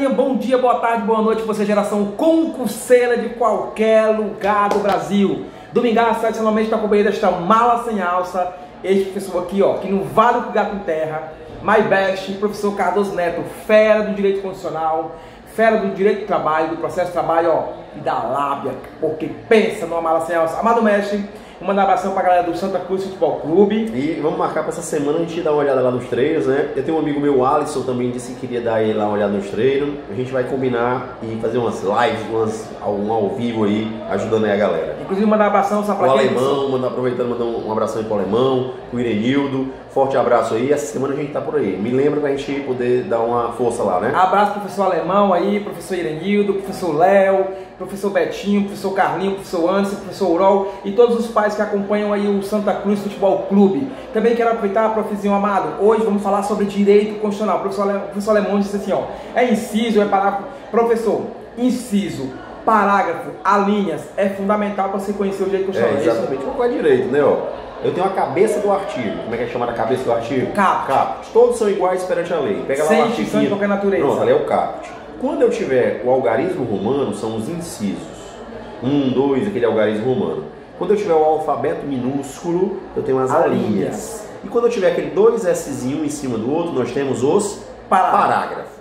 galerinha, bom dia, boa tarde, boa noite, você geração concurseira de qualquer lugar do Brasil. Domingaço, tradicionalmente para companhia desta mala sem alça, este professor aqui, ó, que não vale o que gato em terra, my best, professor Cardoso Neto, fera do direito constitucional, fera do direito do trabalho, do processo de trabalho, ó, e da lábia, porque pensa numa mala sem alça. Amado mestre, vou mandar um abração pra galera do Santa Cruz Futebol Clube. E vamos marcar para essa semana a gente dar uma olhada lá nos treinos, né? Eu tenho um amigo meu, Alisson, também disse que queria dar ele lá uma olhada nos treinos. A gente vai combinar e fazer umas lives, um ao vivo aí, ajudando aí a galera. Inclusive mandar um abração só pra quem... O Alemão, aproveitando, mandar um abração aí pro Alemão, o Irenildo. Forte abraço aí, essa semana a gente tá por aí. Me lembra pra gente poder dar uma força lá, né? Abraço pro professor Alemão aí, professor Irenildo, professor Léo, professor Betinho, professor Carlinho, professor Anderson, professor Urol e todos os pais que acompanham aí o Santa Cruz Futebol Clube. Também quero aproveitar, profezinho amado, hoje vamos falar sobre direito constitucional. O professor Alemão disse assim, ó, é inciso, é parágrafo. Professor, inciso, parágrafo, alíneas, é fundamental para você conhecer o direito constitucional. É exatamente como é direito, né, ó? Eu tenho a cabeça do artigo. Como é que é chamada a cabeça do artigo? Caput. Todos são iguais perante a lei. Pega lá o artigo. Sem de qualquer natureza. Pronto, ali é o caput. Quando eu tiver o algarismo romano, são os incisos. 1, 2, aquele algarismo romano. Quando eu tiver o alfabeto minúsculo, eu tenho as alíneas. E quando eu tiver aquele 2Szinho em cima do outro, nós temos os parágrafos.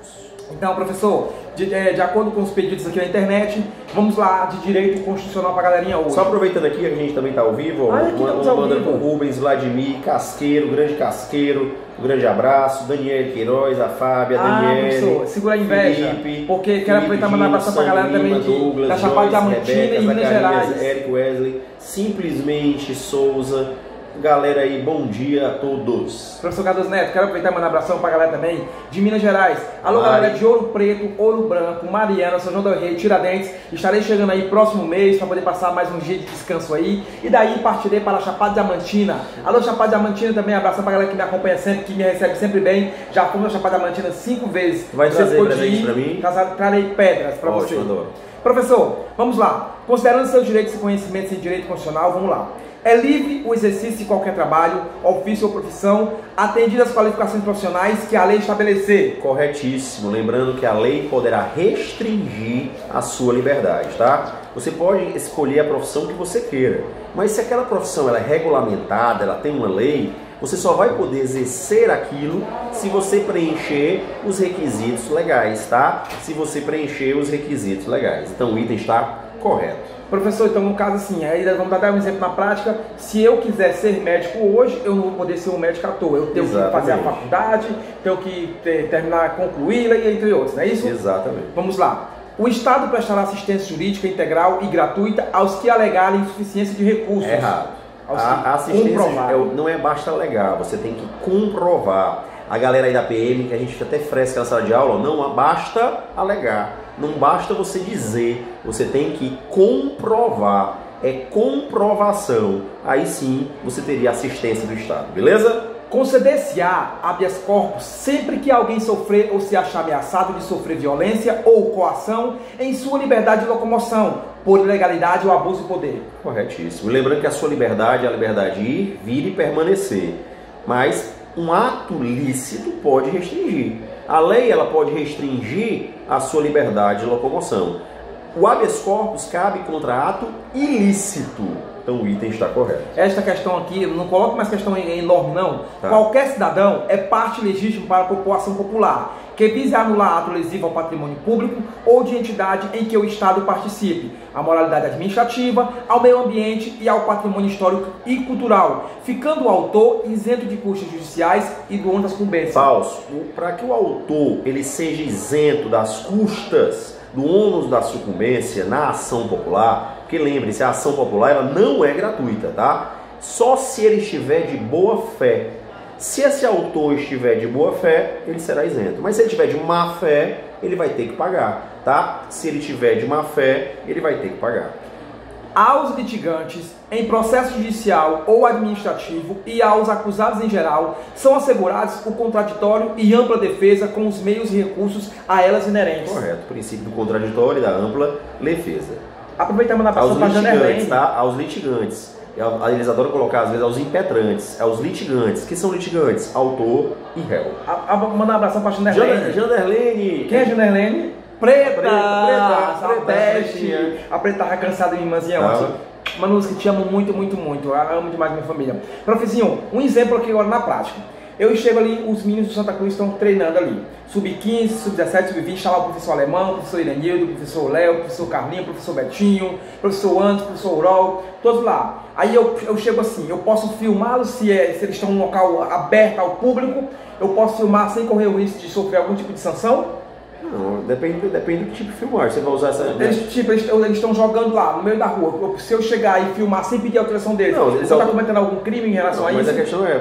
Então, professor, de acordo com os pedidos aqui na internet, vamos lá de direito constitucional pra galerinha hoje. Só aproveitando aqui, a gente também tá ao vivo, uma banda com Rubens, Vladimir, Casqueiro, grande Casqueiro, um grande abraço, Daniel Queiroz, a Fábia, Daniel, segura a inveja, Felipe, porque quero aproveitar e mandar abraço pra galera também Douglas, da Chapada Diamantina e Minas Gerais. Eric Wesley, Simplesmente Souza. Galera aí, bom dia a todos. Professor Cardoso Neto, quero aproveitar e mandar um abração pra galera também de Minas Gerais. Alô, galera de Ouro Preto, Ouro Branco, Mariana, São João del Rei, Tiradentes. Estarei chegando aí próximo mês para poder passar mais um dia de descanso aí. E daí partirei para a Chapada Diamantina. Alô, Chapada Diamantina também, abração pra galera que me acompanha sempre, que me recebe sempre bem. Já fomos na Chapada Diamantina 5 vezes. Vai trazer presente pra mim? Trarei pedras pra você. Adoro. Professor, vamos lá. Considerando seus direitos e conhecimentos em direito constitucional, vamos lá. É livre o exercício de qualquer trabalho, ofício ou profissão, atendido às qualificações profissionais que a lei estabelecer. Corretíssimo. Lembrando que a lei poderá restringir a sua liberdade, tá? Você pode escolher a profissão que você queira, mas se aquela profissão ela é regulamentada, ela tem uma lei, você só vai poder exercer aquilo se você preencher os requisitos legais, tá? Se você preencher os requisitos legais. Então o item está correto. Professor, então no caso assim, aí vamos dar um exemplo na prática. Se eu quiser ser médico hoje, eu não vou poder ser um médico à toa. Eu tenho que fazer a faculdade, tenho que terminar, concluí-la e entre outros, não é isso? Exatamente. Vamos lá. O Estado prestará assistência jurídica integral e gratuita aos que alegarem insuficiência de recursos. Errado. A assistência não é basta alegar, você tem que comprovar. A galera aí da PM, que a gente até fresca na sala de aula, não basta alegar, não basta você dizer, você tem que comprovar, é comprovação. Aí sim você teria assistência do Estado, beleza? Conceder-se-á habeas corpus sempre que alguém sofrer ou se achar ameaçado de sofrer violência ou coação em sua liberdade de locomoção, por ilegalidade ou abuso de poder. Corretíssimo. Lembrando que a sua liberdade é a liberdade de ir, vir e permanecer. Mas um ato lícito pode restringir. A lei ela pode restringir a sua liberdade de locomoção. O habeas corpus cabe contra ato ilícito. Então o item está correto. Esta questão aqui, não coloque mais questão enorme não. Tá. Qualquer cidadão é parte legítima para a população popular, que vise anular ato lesivo ao patrimônio público ou de entidade em que o Estado participe, à moralidade administrativa, ao meio ambiente e ao patrimônio histórico e cultural, ficando o autor isento de custos judiciais e do ônus das sucumbências. Falso. Para que o autor ele seja isento das custas, do ônus da sucumbência na ação popular, porque lembre-se, a ação popular ela não é gratuita, tá? Só se ele estiver de boa fé. Se esse autor estiver de boa fé, ele será isento. Mas se ele estiver de má fé, ele vai ter que pagar, tá? Se ele estiver de má fé, ele vai ter que pagar. Aos litigantes, em processo judicial ou administrativo e aos acusados em geral, são assegurados o contraditório e ampla defesa com os meios e recursos a elas inerentes. Correto, princípio do contraditório e da ampla defesa. Aproveitando a passagem para Janderlene, tá? Aos litigantes. Eles adoram colocar, às vezes, aos impetrantes, aos litigantes. Que são litigantes? Autor e réu. Manda um abração para Janderlene. Janderlene. Quem é Janderlene? Preta, Preta, peste. A Preta tava cansada de mim, irmãzinha. Manus, que te amo muito, muito, muito. Eu amo demais minha família. Profezinho, um exemplo aqui agora na prática. Eu chego ali, os meninos do Santa Cruz estão treinando ali. Sub-15, sub-17, sub-20, está lá o professor Alemão, o professor Iranildo, o professor Léo, o professor Carlinho, o professor Betinho, o professor Anderson, o professor Urol, todos lá. Aí eu chego assim, eu posso filmá-los se eles estão em um local aberto ao público, eu posso filmar sem correr o risco de sofrer algum tipo de sanção? Não, depende do tipo de filmagem. Você vai usar essa... Eles estão jogando lá, no meio da rua. Se eu chegar e filmar sem pedir autorização deles, você está cometendo algum crime em relação a isso? Mas a questão é,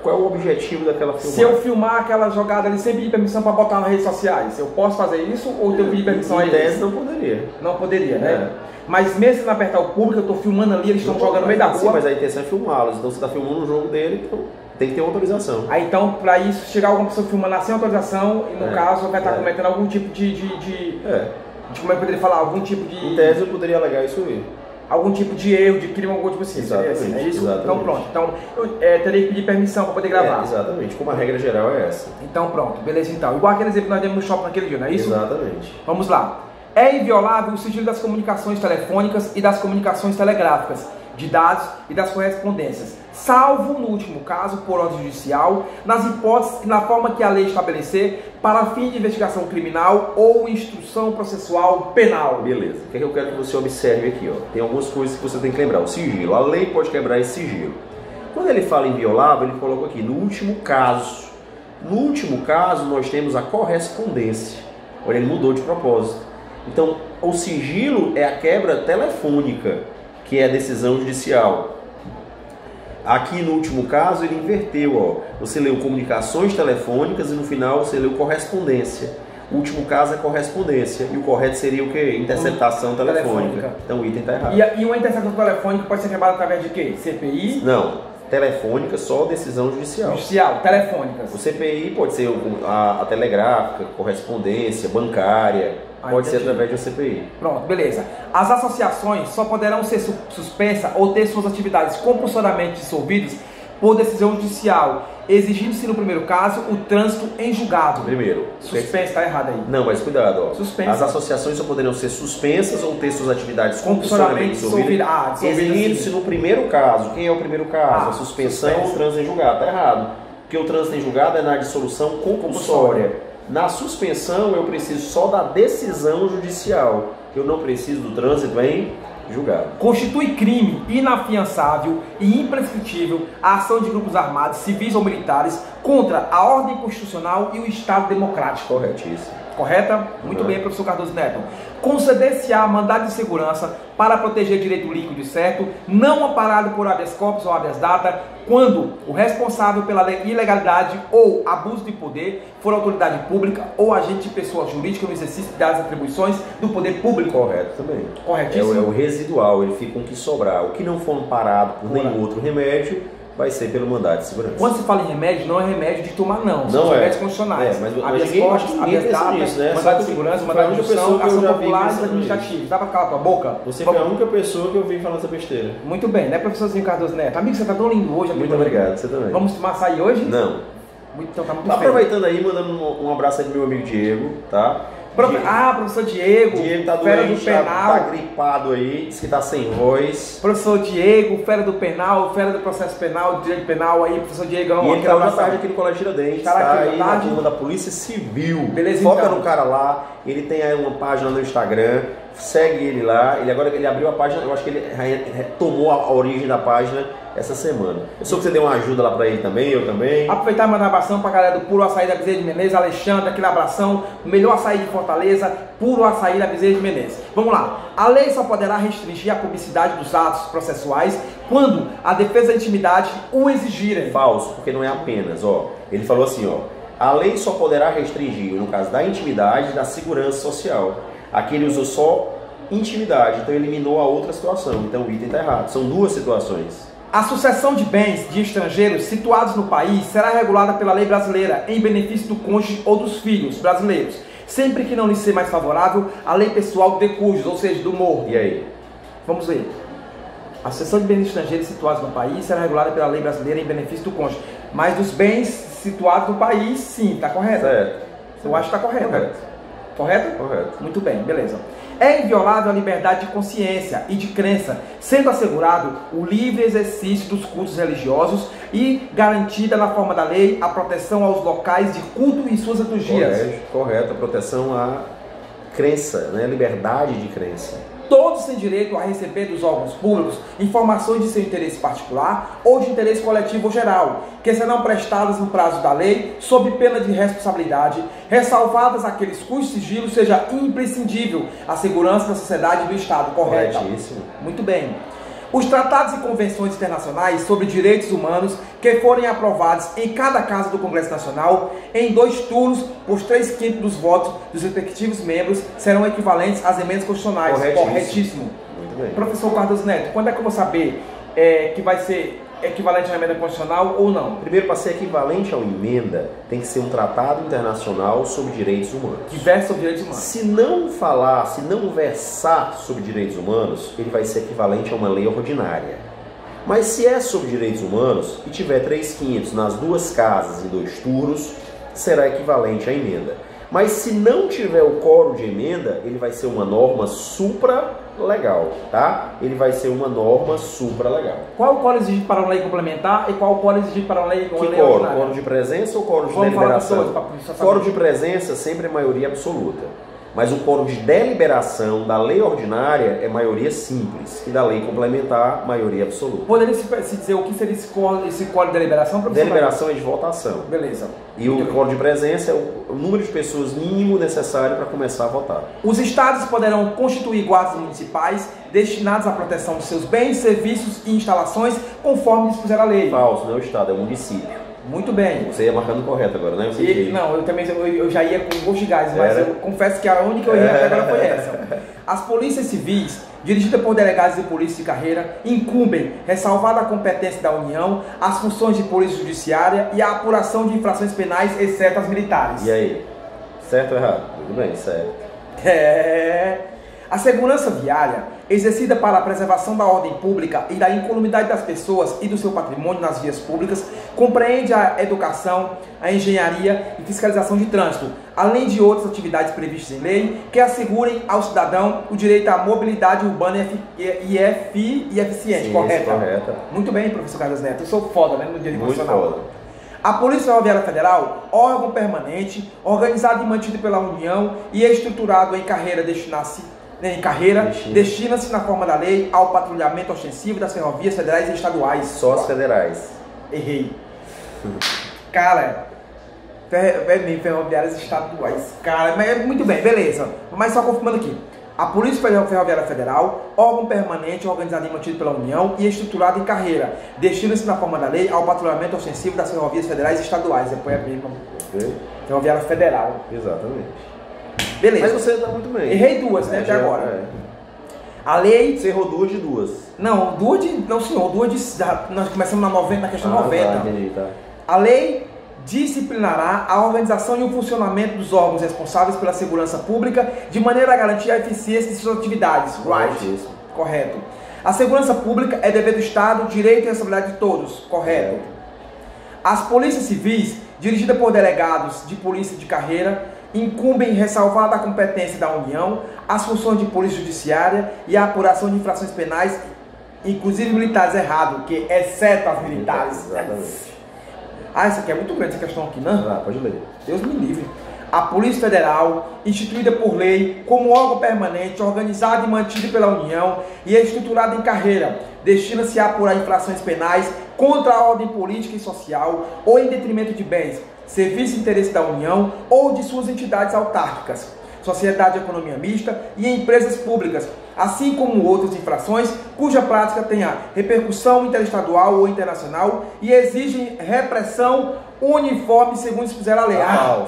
qual é o objetivo daquela filmagem? Se eu filmar aquela jogada ali sem pedir permissão para botar nas redes sociais, eu posso fazer isso ou tenho que pedir permissão a eles? Em tese não poderia. Não poderia, né? Mas mesmo se não apertar o público, eu estou filmando ali, eles estão jogando no meio da rua. Sim, mas a intenção é filmá-los. Então você está filmando um jogo dele, então tem que ter uma autorização. Aí então, para isso, chegar alguma pessoa filmando lá sem autorização, e no caso vai estar cometendo algum tipo de como é que eu poderia falar? Algum tipo de... Em tese eu poderia alegar isso aí. Algum tipo de erro, de crime, algum tipo assim. Exatamente. Assim, é isso? Exatamente. Então pronto. Então eu teria que pedir permissão para poder gravar. Exatamente. Como a regra geral é essa. Então pronto. Beleza então. Igual aquele exemplo que nós demos no shopping naquele dia, não é isso? Exatamente. Vamos lá. É inviolável o sigilo das comunicações telefônicas e das comunicações telegráficas, de dados e das correspondências, salvo, no último caso, por ordem judicial, nas hipóteses e na forma que a lei estabelecer para fim de investigação criminal ou instrução processual penal. Beleza. O que é que eu quero que você observe aqui? Ó? Tem algumas coisas que você tem que lembrar. O sigilo. A lei pode quebrar esse sigilo. Quando ele fala inviolável, ele coloca aqui, no último caso. No último caso, nós temos a correspondência. Olha, ele mudou de propósito. Então, o sigilo é a quebra telefônica, que é a decisão judicial. Aqui no último caso ele inverteu, ó. Você leu comunicações telefônicas e no final você leu correspondência. O último caso é correspondência e o correto seria o quê? Interceptação telefônica. Então o item está errado. E uma interceptação telefônica pode ser quebrada através de quê? CPI? Não, telefônica só decisão judicial. Judicial, telefônicas. O CPI pode ser a telegráfica, correspondência, bancária. Pode ser através de um CPI. Pronto, beleza. As associações só poderão ser suspensas ou ter suas atividades compulsoriamente dissolvidas por decisão judicial, exigindo-se no primeiro caso o trânsito em julgado. Primeiro. Suspenso, está errado aí. Não, mas cuidado, ó. Suspenso. As associações só poderão ser suspensas ou ter suas atividades compulsoriamente dissolvidas, exigindo-se no primeiro caso. Quem é o primeiro caso? A suspensão ou o trânsito em julgado. Está errado. Porque o trânsito em julgado é na dissolução compulsória. Na suspensão eu preciso só da decisão judicial. Eu não preciso do trânsito em julgado. Constitui crime inafiançável e imprescritível a ação de grupos armados, civis ou militares contra a ordem constitucional e o Estado democrático. Corretíssimo. Correta? Muito bem, professor Cardoso Neto. Conceder-se-á mandado de segurança para proteger direito líquido certo, não amparado por habeas corpus ou habeas data, quando o responsável pela ilegalidade ou abuso de poder for autoridade pública ou agente de pessoa jurídica no exercício das atribuições do poder público. Correto também. Corretíssimo. É o residual, ele fica com o que sobrar. O que não for amparado por nenhum outro remédio, vai ser pelo mandado de segurança. Quando se fala em remédio, não é remédio de tomar, não. São remédios constitucionais. Mas ninguém pensa nisso, né? Mandado de segurança, mandado de instrução, ação popular e administrativa. Dá pra calar tua boca? Você foi a única pessoa que eu vi falando essa besteira. Muito bem, né, professorzinho Cardoso Neto? Amigo, você tá tão lindo hoje. Muito obrigado, você também. Vamos tomar açaí hoje? Não. Então tá muito aproveitando aí, mandando um abraço aí pro meu amigo Diego, tá? Professor Diego, tá fera doente, do penal. tá gripado aí, disse que tá sem voz. Professor Diego, fera do penal, fera do processo penal, do direito penal aí, professor Diego. E ele tá hoje à tarde aqui no Colégio Tiradentes, tá aí na turma da Polícia Civil. Beleza, foca então no cara lá, ele tem aí uma página no Instagram, segue ele lá, ele abriu a página, eu acho que ele retomou a origem da página essa semana. Eu soube que você deu uma ajuda lá pra ele também, eu também. Aproveitar e mandar um abração pra galera do Puro Açaí da Bezerra de Menezes, Alexandre, aquele abração, melhor açaí de Fortaleza, Puro Açaí da Bezerra de Menezes. Vamos lá, a lei só poderá restringir a publicidade dos atos processuais quando a defesa da intimidade o exigirem. Falso, porque não é apenas, ó, ele falou assim, ó, a lei só poderá restringir, no caso da intimidade e da segurança social. Aqui ele usou só intimidade, então eliminou a outra situação, então o item está errado, são duas situações. A sucessão de bens de estrangeiros situados no país será regulada pela lei brasileira em benefício do cônjuge ou dos filhos brasileiros, sempre que não lhe ser mais favorável a lei pessoal de cujos, ou seja, do morro. E aí? Vamos ver. A sucessão de bens estrangeiros situados no país será regulada pela lei brasileira em benefício do cônjuge. Mas dos bens situados no país, sim, está correto. Certo. Eu acho que está correto. Correto? Correto. Muito bem, beleza. É inviolável a liberdade de consciência e de crença, sendo assegurado o livre exercício dos cultos religiosos e garantida na forma da lei a proteção aos locais de culto e suas liturgias. Correto, a proteção à crença, né? Liberdade de crença. Todos têm direito a receber dos órgãos públicos informações de seu interesse particular ou de interesse coletivo ou geral, que serão prestadas no prazo da lei, sob pena de responsabilidade, ressalvadas aqueles cujo sigilo seja imprescindível à segurança da sociedade e do Estado. Correto? Corretíssimo. Muito bem. Os tratados e convenções internacionais sobre direitos humanos que forem aprovados em cada casa do Congresso Nacional, em 2 turnos, por 3/5 dos votos dos respectivos membros, serão equivalentes às emendas constitucionais. Corretíssimo. Muito bem. Professor Cardoso Neto, quando é que eu vou saber que vai ser equivalente à emenda constitucional ou não? Primeiro, para ser equivalente a uma emenda, tem que ser um tratado internacional sobre direitos humanos. Que versa sobre direitos humanos. Se não versar sobre direitos humanos, ele vai ser equivalente a uma lei ordinária. Mas se é sobre direitos humanos e tiver 3/5 nas 2 casas em 2 turnos, será equivalente à emenda. Mas se não tiver o quórum de emenda, ele vai ser uma norma supralegal, tá? Ele vai ser uma norma supralegal. Qual o quórum exigido para uma lei complementar e qual o quórum exigido para uma lei ordinária? Quórum de presença ou quórum de Vamos deliberação? Quórum de presença sempre é maioria absoluta. Mas o quórum de deliberação da lei ordinária é maioria simples. E da lei complementar, maioria absoluta. Poderia se dizer o que seria esse quórum de deliberação? Deliberação é de votação. Beleza. E o quórum de presença é o número de pessoas mínimo necessário para começar a votar. Os estados poderão constituir guardas municipais destinados à proteção de seus bens, serviços e instalações, conforme dispuser a lei. Falso, não é o estado, é o município. Muito bem. Você ia marcando correto agora, né? Não, eu já ia com gosto de gás, mas eu confesso que a única que eu ia até agora foi essa. As polícias civis, dirigidas por delegados de polícia de carreira, incumbem, ressalvada a competência da União, as funções de polícia judiciária e a apuração de infrações penais, exceto as militares. E aí? Certo ou errado? Tudo bem, certo. A segurança viária, exercida para a preservação da ordem pública e da incolumidade das pessoas e do seu patrimônio nas vias públicas, compreende a educação, a engenharia e fiscalização de trânsito, além de outras atividades previstas em lei que assegurem ao cidadão o direito à mobilidade urbana e eficiente. Correta. Muito bem, professor Carlos Neto. Eu sou foda, né, no dia de Muito constitucional. foda. A Polícia Ferroviária Federal, órgão permanente, organizado e mantido pela União e estruturado em carreira, destina-se na forma da lei ao patrulhamento ostensivo das ferrovias federais e estaduais. Só as federais. Errei. Cara, ferroviárias estaduais. Cara, mas muito bem, beleza. Mas só confirmando aqui. A Polícia Ferroviária Federal, órgão permanente, organizado e mantido pela União e estruturado em carreira, destina-se na forma da lei ao patrulhamento ostensivo das ferrovias federais e estaduais. Depois é mesmo. Ferroviária Federal. Exatamente. Beleza. Mas você está muito bem. Errei 2, né, até agora. A lei... Você errou 2 de 2. Não, 2 de... Não, senhor. 2 de... Nós começamos na questão 90. Tá, entendi, tá. A lei disciplinará a organização e o funcionamento dos órgãos responsáveis pela segurança pública de maneira a garantir a eficiência de suas atividades. Right. Correto. A segurança pública é dever do Estado, direito e responsabilidade de todos. Correto. As polícias civis, dirigidas por delegados de polícia de carreira, incumbem ressalvada a competência da União, as funções de polícia judiciária e a apuração de infrações penais, inclusive militares. Errado, que exceto as militares. Exatamente. Ah, essa aqui é muito grande, essa questão aqui, não? Ah, pode ler. Deus me livre. A Polícia Federal, instituída por lei como órgão permanente, organizado e mantido pela União e estruturada em carreira, destina-se a apurar infrações penais contra a ordem política e social ou em detrimento de bens, serviço de interesse da União ou de suas entidades autárquicas, sociedade de economia mista e empresas públicas, assim como outras infrações cuja prática tenha repercussão interestadual ou internacional e exigem repressão uniforme segundo dispuser a lei.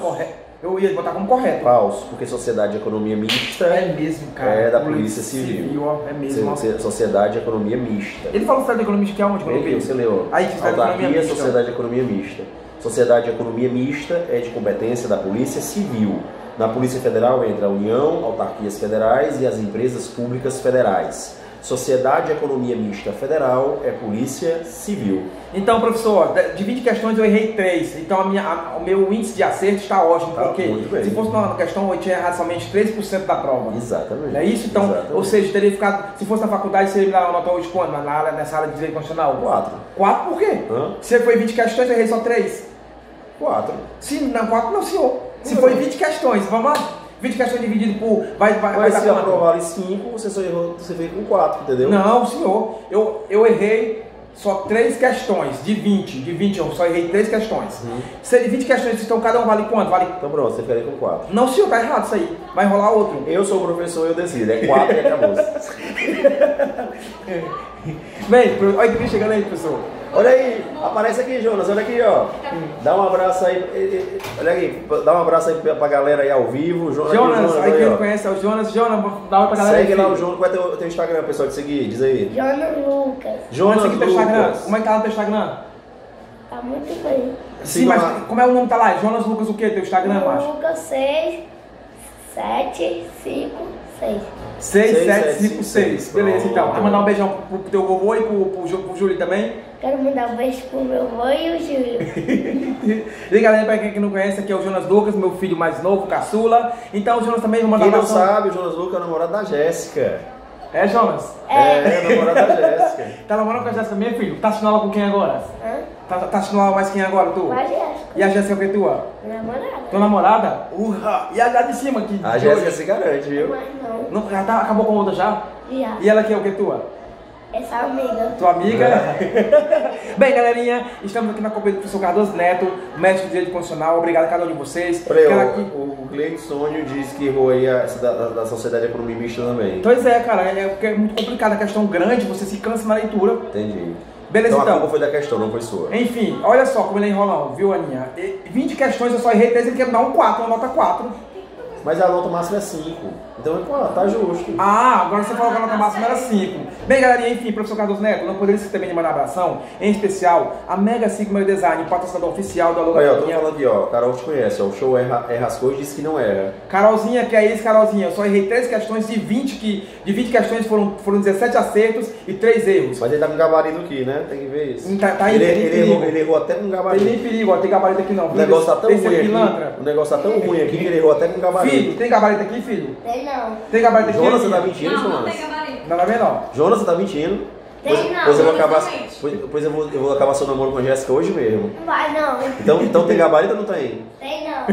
Correto. Eu ia botar como correto. Falso, porque sociedade de economia mista é mesmo, cara. É da Polícia Civil. É mesmo. Sociedade de economia mista. Ele falou sociedade de economia mista que é onde? Você leu. Aí, autarquia, sociedade de economia mista. Sociedade de economia mista é de competência da Polícia Civil. Na Polícia Federal entra a União, autarquias federais e as empresas públicas federais. Sociedade de Economia Mista Federal é Polícia Civil. Então, professor, de 20 questões eu errei 3. Então o meu índice de acerto está ótimo, porque se fosse uma questão eu tinha errado somente 3% da prova. Exatamente. Não é isso? Então, Exatamente. ou seja, teria ficado, se fosse na faculdade, você ia anotar hoje quando? Nessa área de direito constitucional? 4. 4 por quê? Se foi 20 questões, eu errei só 3. 4. Sim, não, 4 não, senhor. Se foi 20 questões, vamos lá? 20 questões dividido por... Mas se aprovar 5, você só errou, você veio com 4, entendeu? Não, senhor. Eu errei só 3 questões de 20. De 20 eu só errei 3 questões. Se de 20 questões, então cada um vale quanto? Vale... Então pronto, você ficaria com 4. Não, senhor, tá errado isso aí. Vai rolar outro. Eu sou o professor, eu decido. É 4 e acabou. Vem, olha que vem chegando aí, professor. Olha aí, aparece aqui, Jonas, olha aqui, ó. Dá um abraço aí, olha aí, dá um abraço aí pra galera aí ao vivo. Jonas, aí quem não conhece é o Jonas, dá uma pra galera. Segue lá o Jonas, qual é o teu Instagram, pessoal, de seguir, diz aí. Jonas Lucas. Jonas Lucas. Instagram. Como é que tá no teu Instagram? Tá muito bem. Sim, mas como é o nome tá lá? Jonas Lucas o quê? Teu Instagram, macho? Lucas 6, 7, 5, 6. 6756. Beleza, então. Quer mandar um beijão pro teu vovô e pro Júlio também? Quero mandar um beijo pro meu avô e o Júlio. E galera, pra quem não conhece, aqui é o Jonas Lucas, meu filho mais novo, caçula. Então o Jonas também vai mandar Quem não sabe, o Jonas Lucas é o namorado da Jéssica. É, Jonas? É o namorado da Jéssica. Tá namorando com a Jéssica mesmo, filho? Tá assistindo aula com quem agora? Hã? Tá assistindo aula mais quem agora, tu? Com a Jéssica. E a Jéssica é o que tua? Namorada. Tua namorada? E a de cima aqui? A Jéssica se garante, viu? Mas não. Não, já tá, acabou com a outra já? Já. E ela aqui é o que tua? Essa amiga. Tua amiga? Bem, galerinha, estamos aqui na companhia do professor Cardoso Neto, mestre de Direito Constitucional. Obrigado a cada um de vocês. Olha aí, o Gleison disse que errou aí essa da Sociedade de Economia Mista também. Pois é, cara, porque é muito complicado, a questão grande, você se cansa na leitura. Entendi. Beleza, então. A culpa foi da questão, não foi sua. Enfim, olha só como ele é enrolão, viu, Aninha? 20 questões eu só errei 3, ele quer me dar um 4, uma nota 4. Mas a nota máxima é 5. Então, pô, tá justo. Ah, agora você falou que a nota máxima era 5. Bem, galerinha, enfim, professor Cardoso Neto, não poderia esquecer também de mandar abração, em especial, a Mega Sigma Design, patrocinador oficial da Logotinha. Olha, eu tô falando aqui, ó, Carol te conhece, ó, o show erra as coisas e disse que não erra. Carolzinha, que é isso, Carolzinha? Eu só errei 3 questões de 20, de 20 questões foram 17 acertos e 3 erros. Mas ele tá com gabarito aqui, né? Tem que ver isso. Tá ele errou até com gabarito. Tem nem perigo, ó, tem gabarito aqui não. O negócio tá tão ruim aqui. O negócio tá tão ruim aqui que ele errou até com gabarito. Filho, tem gabarito aqui, filho? Tem não. Tem gabarito aqui? Jonas, você tá mentindo, Não, Jonas? não tem gabarito. Não, não, não. Jonas, você tá mentindo? Tem não. Pois eu vou acabar, Exatamente. pois eu vou acabar seu namoro com a Jéssica hoje mesmo. Não vai não. Então tem gabarito ou não tem? Tem não.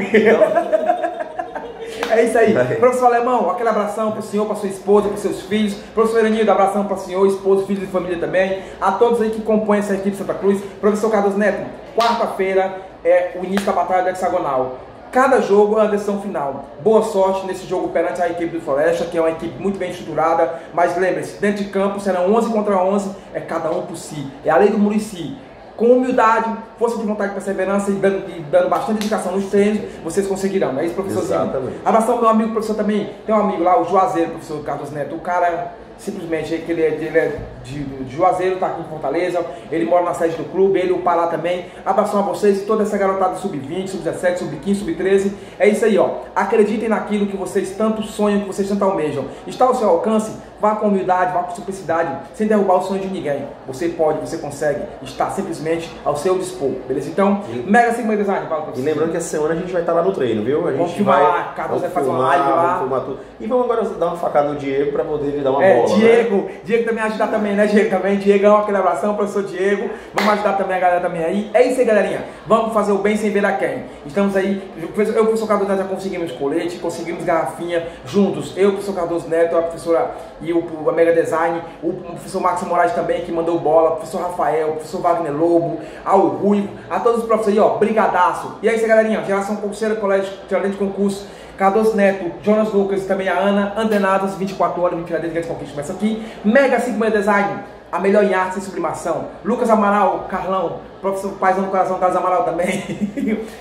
É isso aí. Vai. Professor Alemão, aquele abração pro senhor, pra sua esposa, pros seus filhos. Professor Iranildo, abração para o senhor, esposo, filhos e família também. A todos aí que compõem essa equipe de Santa Cruz. Professor Cardoso Neto, quarta-feira é o início da batalha do hexagonal. Cada jogo é uma decisão final. Boa sorte nesse jogo perante a equipe do Floresta, que é uma equipe muito bem estruturada. Mas lembre-se, dentro de campo serão 11 contra 11, é cada um por si. É a lei do Muricy. Com humildade, força de vontade e perseverança e dando bastante dedicação nos treinos, vocês conseguirão. É isso, professorzinho? Exatamente. Abração ao meu amigo professor também. Tem um amigo lá, o Juazeiro, professor Cardoso Neto. O cara, simplesmente, ele é de Juazeiro, tá aqui em Fortaleza. Ele mora na sede do clube, ele e o Pará também. Abração a vocês e toda essa garotada sub-20, sub-17, sub-15, sub-13. É isso aí, ó. Acreditem naquilo que vocês tanto sonham, que vocês tanto almejam. Está ao seu alcance? Vá com humildade, vá com simplicidade, sem derrubar o sonho de ninguém. Você pode, você consegue, está simplesmente ao seu dispor, beleza? Então, Mega Sigma Design, fala pra você. E lembrando que essa semana a gente vai estar lá no treino, viu? A gente Vamos filmar lá, Cardoso vai fazer uma live lá. Vamos filmar tudo. E vamos agora dar uma facada no Diego para poder lhe dar uma bola. Diego também ajudar também, né, Diego também? Diegão, aquele abração, professor Diego. Vamos ajudar também a galera também aí. É isso aí, galerinha. Vamos fazer o bem sem ver a quem. Estamos aí, eu e o professor Cardoso Neto já conseguimos colete, conseguimos garrafinha juntos. Eu, o professor Cardoso Neto, a professora e a Mega Design, o professor Marcos Moraes também, que mandou bola, o professor Rafael, o professor Wagner Lobo, ao Rui, a todos os professores aí, ó, brigadaço. E é isso aí, galerinha. Geração Concurseira, Colégio Tiradentes de Concurso, Cardoso Neto, Jonas Lucas e também a Ana, antenados, 24 horas, 20 Tiradentes de Conquista. Começa aqui. Mega Sigma Design, a melhor em arte e sublimação. Lucas Amaral, Carlão, professor Paizão do Coração, Carlos Amaral também.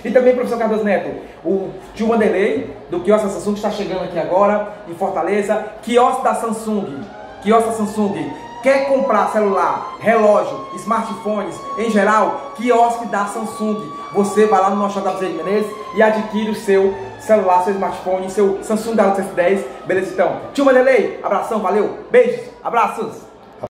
E também professor Cardoso Neto, o tio Wanderlei, do quiosque da Samsung, está chegando aqui agora, em Fortaleza. Quiosque da Samsung. Quiosque da Samsung. Quer comprar celular, relógio, smartphones, em geral, quiosque da Samsung. Você vai lá no nosso JW de Menezes e adquire o seu celular, seu smartphone, seu Samsung Galaxy S10. Beleza, então? Tio Vanderlei, abração, valeu, beijos, abraços.